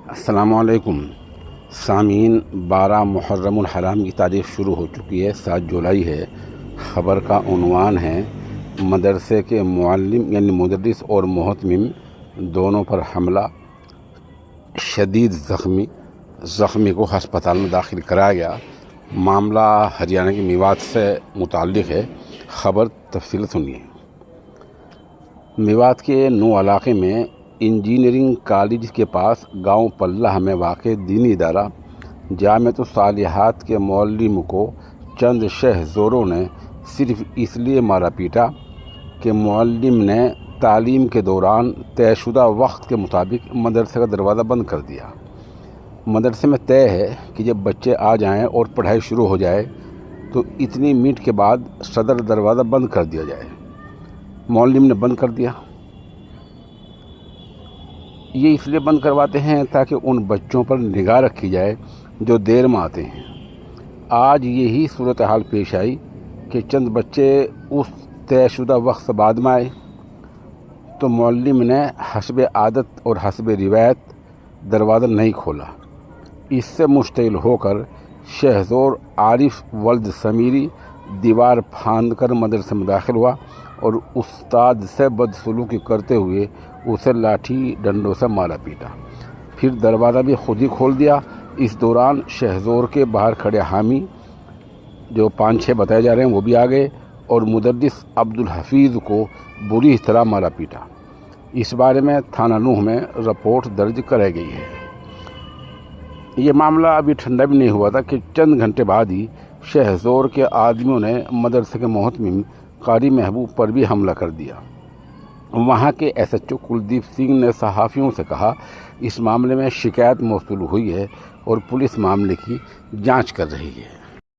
السلام علیکم سامعین، 12 محرم الحرام کی تاریخ شروع ہو چکی ہے، 7 جولائی ہے۔ خبر کا عنوان ہے مدرسے کے معلم یعنی مدرس اور محتمم دونوں پر حملہ، شدید زخمی کو ہسپتال میں داخل کرایا گیا۔ معاملہ ہریانہ کے میوات سے متعلق ہے۔ خبر تفصیل سنیے۔ میوات کے نو علاقے میں انجینئرنگ کالج کے پاس گاؤں پلہ میں واقع دینی ادارہ جامعۃ الصالحات کے معلم کو چند شہزوروں نے صرف اس لیے مارا پیٹا کہ معلم نے تعلیم کے دوران طے شدہ وقت کے مطابق مدرسے کا دروازہ بند کر دیا۔ مدرسے میں طے ہے کہ جب بچے آ جائیں اور پڑھائی شروع ہو جائے تو اتنی منٹ کے بعد صدر دروازہ بند کر دیا جائے۔ معلم نے بند کر دیا۔ یہ اس لیے بند کرواتے ہیں تاکہ ان بچوں پر نگاہ رکھی جائے جو دیر میں آتے ہیں۔ آج یہی صورتحال پیش آئی کہ چند بچے اس طے شدہ وقت سے بعد میں آئے تو معلم نے حسب عادت اور حسب روایت دروازہ نہیں کھولا۔ اس سے مشتعل ہو کر شہزور عارف ولد سمیری دیوار پھاند کر مدرسے میں داخل ہوا اور استاد سے بدسلوکی کرتے ہوئے اسے لاٹھی ڈنڈوں سے مارا پیٹا، پھر دروازہ بھی خود ہی کھول دیا۔ اس دوران شہزور کے باہر کھڑے حامی جو 5-6 بتائے جا رہے ہیں وہ بھی آ گئے اور مدرس عبدالحفیظ کو بری طرح مارا پیٹا۔ اس بارے میں تھانہ نوح میں رپورٹ درج کرائی گئی ہے۔ یہ معاملہ ابھی ٹھنڈا بھی نہیں ہوا تھا کہ چند گھنٹے بعد ہی شہزور کے آدمیوں نے مدرسے کے محتمم قاری محبوب پر بھی حملہ کر دیا۔ وہاں کے S H O Kuldeep Singh نے صحافیوں سے کہا اس معاملے میں شکایت موصول ہوئی ہے اور پولیس معاملے کی جانچ کر رہی ہے۔